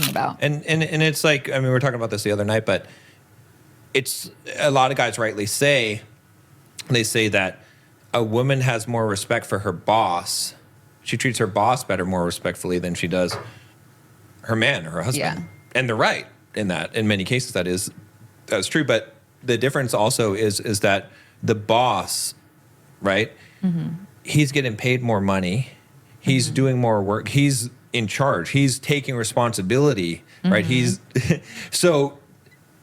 about. And it's like, I mean, we were talking about this the other night, but it's a lot of guys rightly say, they say that a woman has more respect for her boss. She treats her boss better, more respectfully than she does her man or her husband. Yeah. And they're right in that. In many cases, that's true. But the difference also is that the boss, right? Mm-hmm. He's getting paid more money. He's mm-hmm. doing more work. He's in charge. He's taking responsibility, mm-hmm. right? He's so.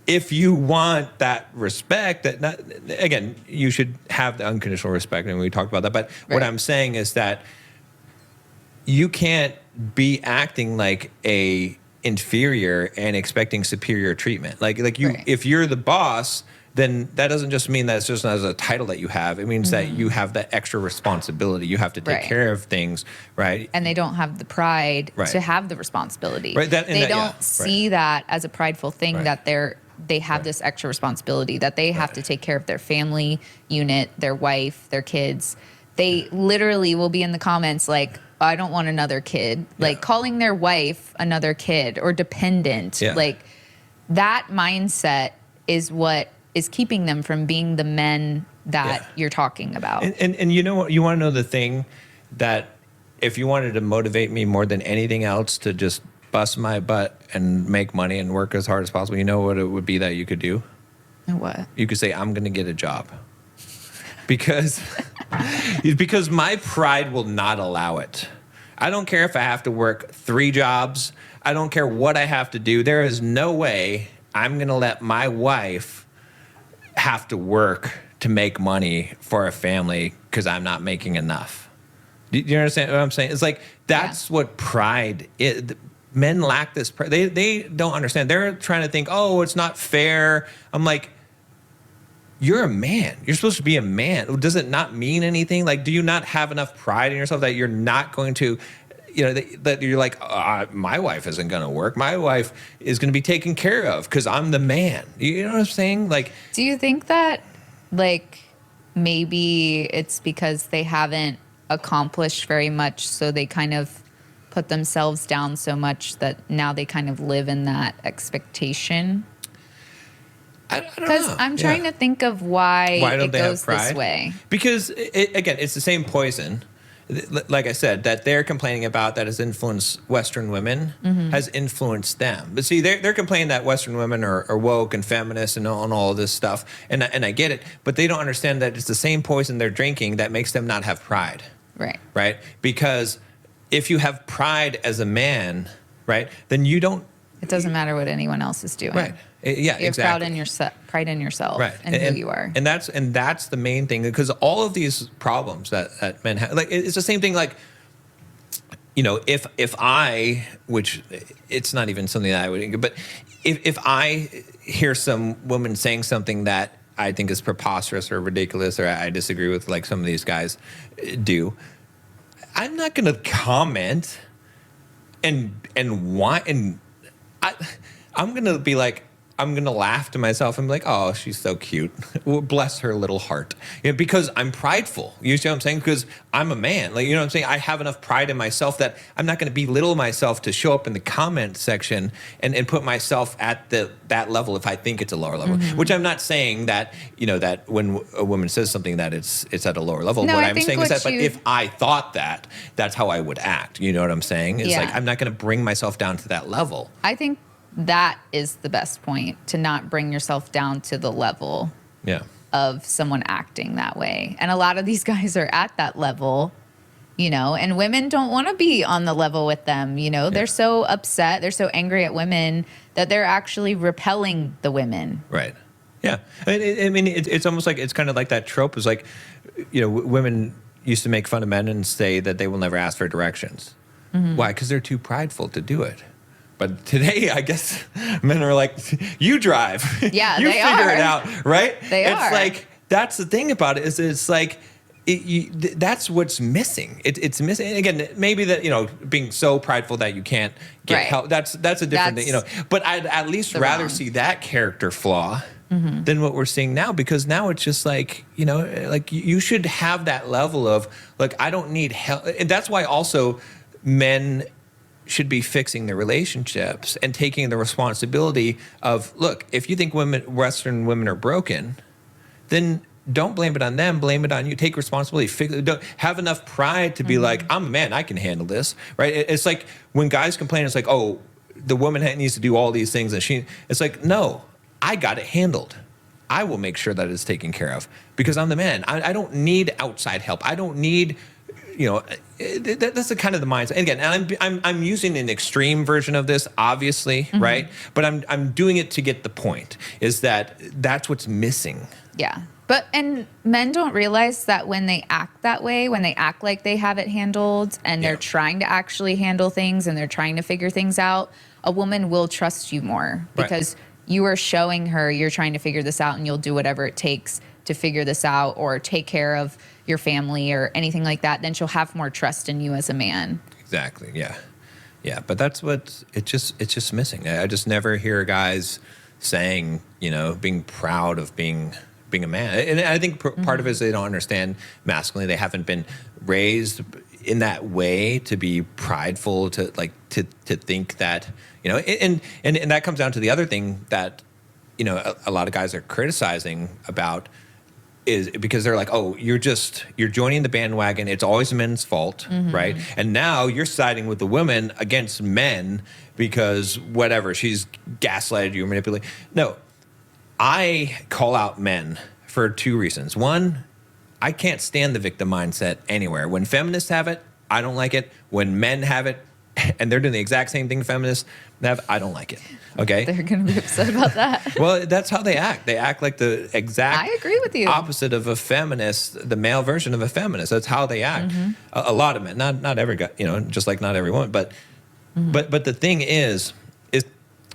If you want that respect, again, you should have the unconditional respect, and we talked about that. But what I'm saying is that you can't be acting like a inferior and expecting superior treatment. Like you, if you're the boss, then that doesn't just mean that it's just as a title that you have. It means that you have that extra responsibility. You have to take care of things, right? And they don't have the pride to have the responsibility. Right. They don't see that as a prideful thing that they have this extra responsibility, that they have to take care of their family unit, their wife, their kids. They literally will be in the comments like, I don't want another kid, like calling their wife another kid or dependent. Like that mindset is what is keeping them from being the men that you're talking about. And you know what, you want to know the thing that if you wanted to motivate me more than anything else to just bust my butt and make money and work as hard as possible, you know what it would be that you could do? What? You could say, I'm going to get a job. Because my pride will not allow it. I don't care if I have to work 3 jobs. I don't care what I have to do. There is no way I'm going to let my wife have to work to make money for a family because I'm not making enough. Do you understand what I'm saying? It's like, that's what pride is. Men lack this pride. They don't understand. They're trying to think, oh, it's not fair. I'm like, you're a man. You're supposed to be a man. Does it not mean anything? Like, do you not have enough pride in yourself that you're not going to, that you're like, my wife isn't going to work. My wife is going to be taken care of because I'm the man. You know what I'm saying? Like, do you think that, like, maybe it's because they haven't accomplished very much, so they kind of put themselves down so much that now they kind of live in that expectation? I don't know. Because I'm trying to think of why it goes this way. Because, again, it's the same poison, like I said, that they're complaining about that has influenced Western women, has influenced them. But see, they're complaining that Western women are woke and feminist and all of this stuff, and I get it, but they don't understand that it's the same poison they're drinking that makes them not have pride. Right? Because if you have pride as a man, right, then you don't... It doesn't matter what anyone else is doing. Right. Yeah, you have pride in yourself and who you are. And that's the main thing, because all of these problems that men have, like, it's the same thing, like, if I, which it's not even something that I would, but if I hear some woman saying something that I think is preposterous or ridiculous, or I disagree with, like some of these guys do, I'm not going to comment and why, and I'm going to be like, I'm going to laugh to myself and be like, oh, she's so cute. Well, bless her little heart. Because I'm prideful. You see what I'm saying? Because I'm a man. Like, you know what I'm saying? I have enough pride in myself that I'm not going to belittle myself to show up in the comment section and put myself at that level if I think it's a lower level. Which I'm not saying that, that when a woman says something that it's at a lower level. No, what I'm saying is that, but if I thought that, that's how I would act. You know what I'm saying? It's like, I'm not going to bring myself down to that level. I think that is the best point, to not bring yourself down to the level of someone acting that way. And a lot of these guys are at that level, and women don't want to be on the level with them. They're so upset. They're so angry at women that they're actually repelling the women. Right. Yeah. I mean, it's almost like, it's kind of like that trope is like, women used to make fun of men and say that they will never ask for directions. Why? Because they're too prideful to do it. But today, I guess men are like, you drive. Yeah, you figure it out, right? They are. It's like, that's the thing about it, is it's like, that's what's missing. It's missing. Again, maybe that, being so prideful that you can't get help. That's a different thing, But I'd at least rather see that character flaw than what we're seeing now, because now it's just like, like you should have that level of, like, I don't need help. And that's why also men should be fixing their relationships and taking the responsibility of, look, if you think Western women are broken, then don't blame it on them. Blame it on you. Take responsibility. Don't have enough pride to be like, I'm a man. I can handle this, right? It's like when guys complain, it's like, oh, the woman needs to do all these things, and it's like, no, I got it handled. I will make sure that it's taken care of because I'm the man. I don't need outside help. I don't need, that's the kind of the mindset. And again, I'm using an extreme version of this, obviously, right? But I'm doing it to get the point. Is that's what's missing. Yeah. And men don't realize that when they act that way, when they act like they have it handled and they're trying to actually handle things and they're trying to figure things out, a woman will trust you more because you are showing her you're trying to figure this out and you'll do whatever it takes to figure this out or take care of your family or anything like that. Then she'll have more trust in you as a man. Exactly. Yeah. Yeah. But that's what it's just missing. I just never hear guys saying, being proud of being a man. And I think part of it is they don't understand masculinity. They haven't been raised in that way to be prideful, to think that, and that comes down to the other thing that, a lot of guys are criticizing about is because they're like, oh, you're joining the bandwagon. It's always men's fault, right? And now you're siding with the women against men because whatever, she's gaslighted you or manipulated. No, I call out men for two reasons. One, I can't stand the victim mindset anywhere. When feminists have it, I don't like it. When men have it, and they're doing the exact same thing feminists have, I don't like it. Okay? They're going to be upset about that. Well, that's how they act. They act like the exact I agree with you. opposite of a feminist, the male version of a feminist. That's how they act. A lot of men, not every guy, just like not every woman. But the thing is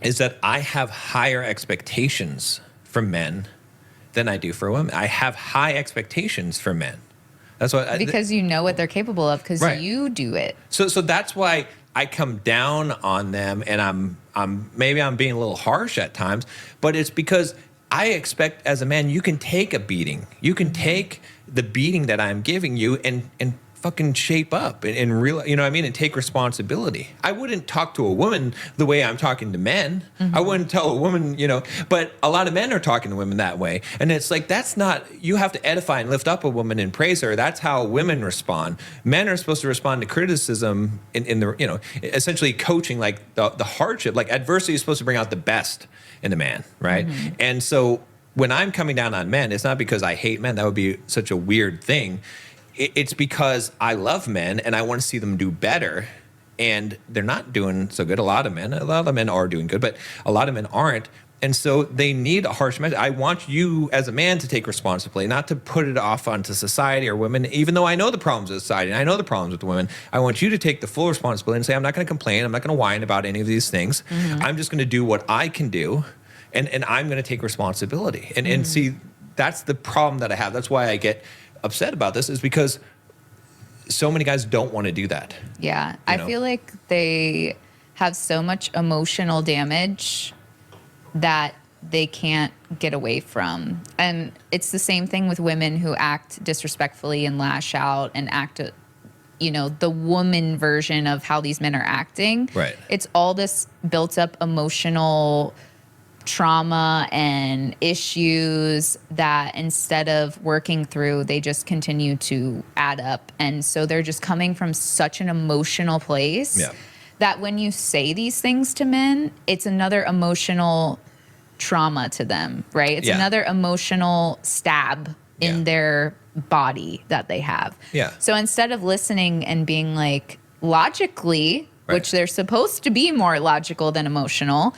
that I have higher expectations for men than I do for women. I have high expectations for men. That's what because you know what they're capable of because you do it. So that's why I come down on them, and I'm maybe I'm being a little harsh at times, but it's because I expect as a man you can take a beating. You can take the beating that I'm giving you and fucking shape up and real, and take responsibility. I wouldn't talk to a woman the way I'm talking to men. I wouldn't tell a woman, but a lot of men are talking to women that way. And it's like, that's not, you have to edify and lift up a woman and praise her. That's how women respond. Men are supposed to respond to criticism in the, essentially coaching, like the hardship, like adversity is supposed to bring out the best in a man, right? And so when I'm coming down on men, it's not because I hate men. That would be such a weird thing. It's because I love men and I want to see them do better, and they're not doing so good. A lot of men are doing good, but a lot of men aren't. And so they need a harsh message. I want you as a man to take responsibility, not to put it off onto society or women, even though I know the problems of society and I know the problems with the women. I want you to take the full responsibility and say, I'm not going to complain. I'm not going to whine about any of these things. I'm just going to do what I can do, and I'm going to take responsibility. And see, that's the problem that I have. That's why I get upset about this, is because so many guys don't want to do that. Yeah. I feel like they have so much emotional damage that they can't get away from. And it's the same thing with women who act disrespectfully and lash out and act, the woman version of how these men are acting. Right. It's all this built up emotional trauma and issues that instead of working through, they just continue to add up. And so they're just coming from such an emotional place that when you say these things to men, it's another emotional trauma to them, right? It's another emotional stab in their body that they have. Yeah. So instead of listening and being like logically, which they're supposed to be more logical than emotional,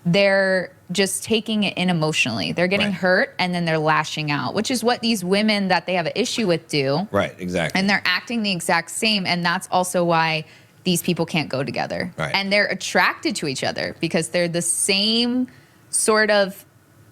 they're just taking it in emotionally. They're getting hurt and then they're lashing out, which is what these women that they have an issue with do. Right, exactly. And they're acting the exact same. And that's also why these people can't go together. Right. And they're attracted to each other because they're the same sort of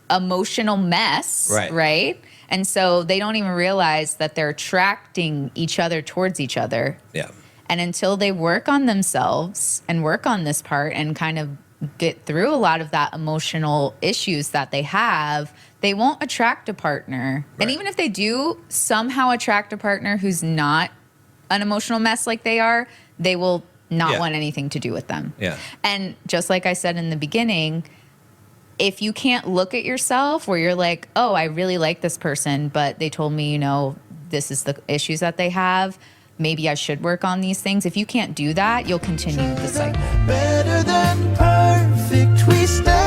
emotional mess, right? And so they don't even realize that they're attracting each other towards each other. Yeah. And until they work on themselves and work on this part and kind of get through a lot of that emotional issues that they have, they won't attract a partner. And even if they do somehow attract a partner who's not an emotional mess like they are, they will not Yeah. want anything to do with them. Yeah. And just like I said in the beginning, if you can't look at yourself where you're like, oh, I really like this person, but they told me, this is the issues that they have. Maybe I should work on these things. If you can't do that, you'll continue the cycle. Better than perfect, we stand.